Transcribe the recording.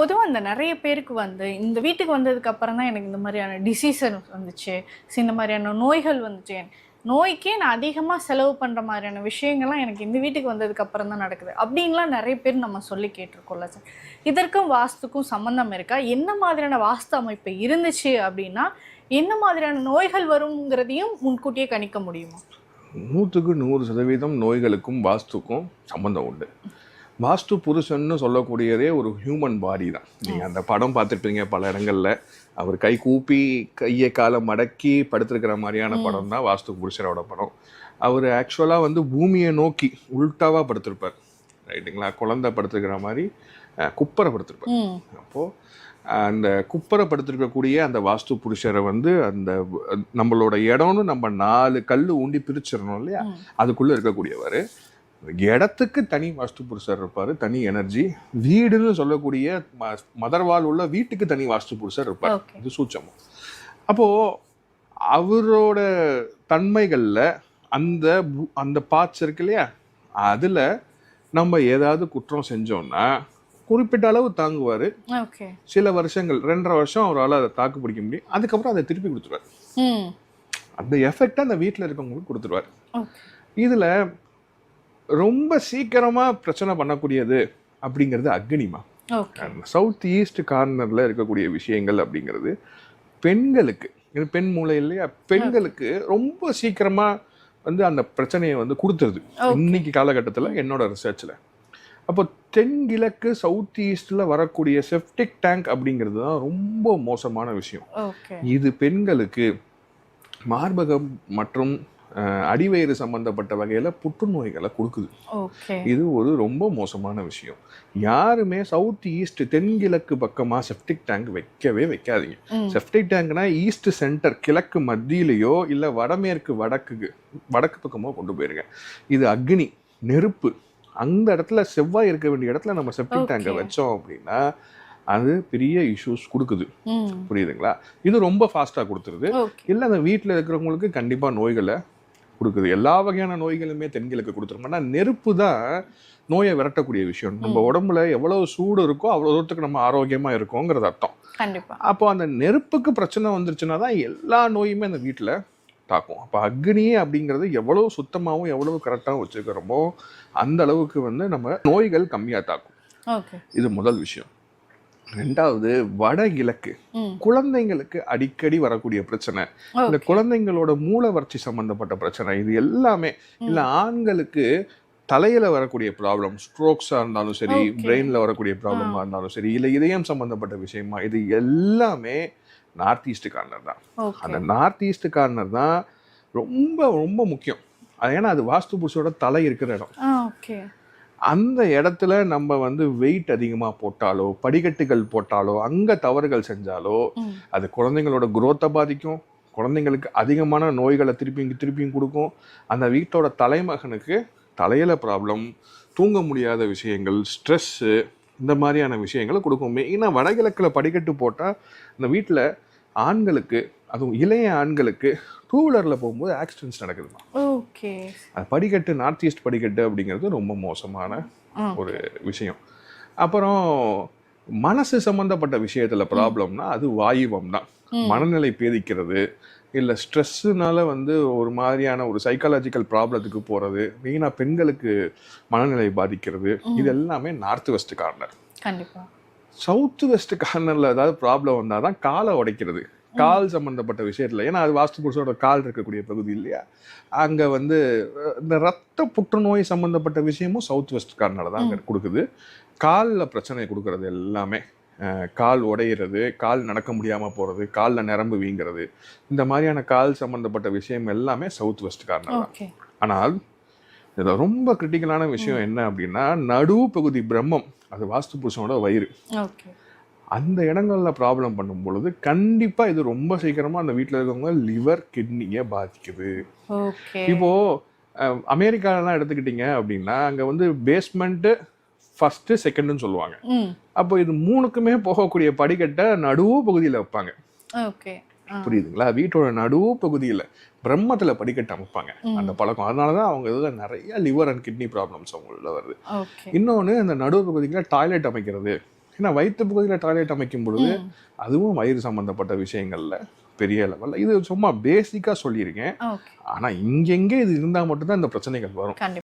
பொதுவா இந்த நெறைய பேருக்கு இந்த வீட்டுக்கு வந்ததுக்கு அப்புறம் தான் எனக்கு இந்த மாதிரியான டிசீஸஸ் வந்துச்சு. இந்த மாதிரியான நோய்கள் வந்துச்சு. நோய்க்கே நான் அதிகமா செலவு பண்ற மாதிரியான விஷயங்கள்லாம் எனக்கு இந்த வீட்டுக்கு வந்ததுக்கு அப்புறம் தான் நடக்குது. அப்படின்லாம் நெறைய பேர் நம்ம சொல்லி கேட்டுருக்கோம்ல சார். இதற்கும் வாஸ்துக்கும் சம்மந்தம் இருக்கா? என்ன மாதிரியான வாஸ்து அமைப்பு இருந்துச்சு அப்படின்னா, என்ன மாதிரியான நோய்கள் வரும்ங்கிறதையும் முன்கூட்டியே கணிக்க முடியுமா? 100க்கு 100% நோய்களுக்கும் வாஸ்துக்கும் சம்மந்தம் உண்டு. வாஸ்து புருஷன்னு சொல்லக்கூடியதே ஒரு ஹியூமன் பாடி தான். நீங்கள் அந்த படம் பார்த்துருப்பீங்க பல இடங்கள்ல. அவர் கை கூப்பி கையை காலை மடக்கி படுத்திருக்கிற மாதிரியான படம் தான் வாஸ்து புருஷரோட படம். அவர் ஆக்சுவலாக பூமியை நோக்கி உள்டாவாக படுத்திருப்பார். ரைட்டுங்களா? குழந்தை படுத்திருக்கிற மாதிரி குப்பரை படுத்திருப்பார். அப்போது அந்த குப்பரை படுத்திருக்கக்கூடிய அந்த வாஸ்து புருஷரை அந்த நம்மளோட இடம்னு நம்ம 4 கல் ஊண்டி பிரிச்சிடணும் இல்லையா, அதுக்குள்ளே இருக்கக்கூடியவர். இடத்துக்கு தனி வாஸ்து புருஷர் இருப்பார், தனி எனர்ஜி. வீடுன்னு சொல்லக்கூடிய மதர்வால் உள்ள வீட்டுக்கு தனி வாஸ்து புருஷர் இருப்பார். இது சூட்சமம். அப்போது அவரோட தன்மைகளில் அந்த அந்த பார்ட்ஸ் இருக்கு இல்லையா, அதில் நம்ம ஏதாவது குற்றம் செஞ்சோம்னா குறிப்பிட்ட அளவு தாங்குவார். சில வருஷங்கள் 2.5 வருஷம் அவரால் அதை தாக்கு பிடிக்க முடியும். அதுக்கப்புறம் அதை திருப்பி கொடுத்துருவார். அந்த எஃபெக்டை அந்த வீட்டில் இருக்கவங்களுக்கு கொடுத்துருவார். இதில் ரொம்ப சீக்கிரமாக பிரச்சனை பண்ணக்கூடியது அப்படிங்கிறது அக்னிமா. சவுத் ஈஸ்ட் கார்னரில் இருக்கக்கூடிய விஷயங்கள் அப்படிங்கிறது பெண்களுக்கு, பெண் மூளை இல்லையா, பெண்களுக்கு ரொம்ப சீக்கிரமாக அந்த பிரச்சனையை கொடுத்துருது இன்னைக்கு காலகட்டத்தில் என்னோட ரிசர்ச்சில். அப்போ தென்கிழக்கு சவுத் ஈஸ்டில் வரக்கூடிய செப்டிக் டேங்க் அப்படிங்கிறது தான் ரொம்ப மோசமான விஷயம். இது பெண்களுக்கு மார்பகம் மற்றும் அடிவயிறு சம்பந்தப்பட்ட வகையில் புற்றுநோய்களை கொடுக்குது. இது ஒரு ரொம்ப மோசமான விஷயம். யாருமே சவுத் ஈஸ்ட் தென்கிழக்கு பக்கமாக செப்டிக் டேங்க் வைக்கவே வைக்காதீங்க. செப்டிக் டேங்க்னா ஈஸ்ட் சென்டர், கிழக்கு மத்தியிலையோ இல்லை வடக்கு பக்கமோ கொண்டு போயிருங்க. இது அக்னி, நெருப்பு. அந்த இடத்துல செவ்வாய் இருக்க வேண்டிய இடத்துல நம்ம செப்டிக் டேங்கை வச்சோம் அப்படின்னா அது பெரிய இஷ்யூஸ் கொடுக்குது. புரியுதுங்களா? இது ரொம்ப ஃபாஸ்ட்டாக கொடுத்துருது. இல்லை அந்த வீட்டில் இருக்கிறவங்களுக்கு கண்டிப்பாக நோய்களை கொடுக்குது. எல்லா வகையான நோய்களுமே தென்கிழக்கு கொடுத்துரும். ஆனால் நெருப்பு தான் நோயை விரட்டக்கூடிய விஷயம். நம்ம உடம்புல எவ்வளவு சூடு இருக்கோ அவ்வளோ தூரத்துக்கு நம்ம ஆரோக்கியமாக இருக்கோங்கிறது அர்த்தம். அப்போ அந்த நெருப்புக்கு பிரச்சனை வந்துருச்சுன்னா தான் எல்லா நோயுமே அந்த வீட்டில் தாக்கும். அப்போ அக்னி அப்படிங்கிறது எவ்வளவு சுத்தமாகவும் எவ்வளவு கரெக்டாகவும் வச்சுக்கிறோமோ அந்த அளவுக்கு நம்ம நோய்கள் கம்மியாக தாக்கும். இது முதல் விஷயம். 2வது, வடகிழக்கு குழந்தைங்களுக்கு அடிக்கடி வரக்கூடிய பிரச்சனை, இந்த குழந்தைங்களோட மூளவர்ச்சி சம்பந்தப்பட்ட பிரச்சனை, இது எல்லாமே இல்லை ஆண்களுக்கு தலையில வரக்கூடிய ப்ராப்ளம், ஸ்ட்ரோக்ஸா இருந்தாலும் சரி, பிரெயின்ல வரக்கூடிய ப்ராப்ளமா இருந்தாலும் சரி, இல்லை இதயம் சம்பந்தப்பட்ட விஷயமா, இது எல்லாமே நார்த் ஈஸ்ட் கார்னர் தான். அந்த நார்த் ஈஸ்ட் கார்னர் தான் ரொம்ப ரொம்ப முக்கியம். ஏன்னா அது வாஸ்து புருஷோட தலை இருக்கிற இடம். அந்த இடத்துல நம்ம வெயிட் அதிகமாக போட்டாலோ படிக்கட்டுகள் போட்டாலோ அங்கே தவறுகள் செஞ்சாலோ அது குழந்தைங்களோட குரோத்தை பாதிக்கும். குழந்தைங்களுக்கு அதிகமான நோய்களை திருப்பியும் கொடுக்கும். அந்த வீட்டோட தலைமகனுக்கு தலையில ப்ராப்ளம், தூங்க முடியாத விஷயங்கள், ஸ்ட்ரெஸ்ஸு, இந்த மாதிரியான விஷயங்களை கொடுக்கும். மெயினாக வடகிழக்கில் படிக்கட்டு போட்டால் அந்த வீட்டில் ஆண்களுக்கு, அதுவும் இளைய ஆண்களுக்கு 2 வீலரில் போகும்போது ஆக்சிடென்ட்ஸ் நடக்குதுமா. அது படிக்கட்டு, நார்த் ஈஸ்ட் படிக்கட்டு அப்படிங்கிறது ரொம்ப மோசமான ஒரு விஷயம். அப்புறம் மனசு சம்மந்தப்பட்ட விஷயத்தில் ப்ராப்ளம்னா அது வாயுவம் தான். மனநிலை பேதிக்கிறது, இல்லை ஸ்ட்ரெஸ்ஸுனால ஒரு மாதிரியான ஒரு சைக்காலஜிக்கல் ப்ராப்ளத்துக்கு போகிறது, மெயினாக பெண்களுக்கு மனநிலை பாதிக்கிறது, இது எல்லாமே north west corner. South west கார்னரில் ஏதாவது ப்ராப்ளம் வந்தால் தான் காலை உடைக்கிறது, கால் சம்மந்தப்பட்ட விஷயத்தில். ஏன்னா அது வாஸ்து புருஷோட கால் இருக்கக்கூடிய பகுதி இல்லையா, அங்கே இந்த ரத்த புற்றுநோய் சம்மந்தப்பட்ட விஷயமும் சவுத் வெஸ்ட் கார்னரில் தான் அங்கே கொடுக்குது. காலில் பிரச்சனை கொடுக்கறது எல்லாமே, கால் உடையிறது, கால் நடக்க முடியாமல் போகிறது, காலில் நரம்பு வீங்கிறது, இந்த மாதிரியான கால் சம்மந்தப்பட்ட விஷயம் எல்லாமே சவுத் வெஸ்ட் கார்னர் தான். ஆனால் இதில் ரொம்ப கிரிட்டிக்கலான விஷயம் என்ன அப்படின்னா, நடுவு பகுதி பிரம்மம், அது வாஸ்து புருஷனோட வயிறு. அந்த இடங்களில் ப்ராப்ளம் பண்ணும் பொழுது கண்டிப்பாக இது ரொம்ப சீக்கிரமாக அந்த வீட்டில் இருக்கவங்க லிவர், கிட்னியை பாதிக்குது. இப்போது அமெரிக்காலாம் எடுத்துக்கிட்டிங்க அப்படின்னா அங்கே பேஸ்மெண்ட்டு ஃபஸ்ட்டு செகண்டுன்னு சொல்லுவாங்க. அப்போ இது 3க்குமே போகக்கூடிய படிக்கட்டை நடுவு பகுதியில் வைப்பாங்க. புரியுதுங்களா? வீட்டோட நடுவு பகுதியில் பிரம்மத்தில் படிக்கட்டு அமைப்பாங்க. அந்த பழக்கம், அதனால தான் அவங்க இதில் நிறைய லிவர் அண்ட் கிட்னி ப்ராப்ளம்ஸ் அவங்கள வருது. இன்னொன்று, அந்த நடுவு பகுதியில் டாய்லெட் அமைக்கிறது, ஏன்னா வயிற்று பகுதியில் டாய்லெட் அமைக்கும் பொழுது அதுவும் வயிறு சம்மந்தப்பட்ட விஷயங்கள்ல பெரிய லெவலில் இது சும்மா பேசிக்காக சொல்லியிருக்கேன். ஓகே. ஆனால் இங்கெங்கே இது இருந்தால் மட்டும்தான் இந்த பிரச்சனைகள் வரும். கண்டிப்பா.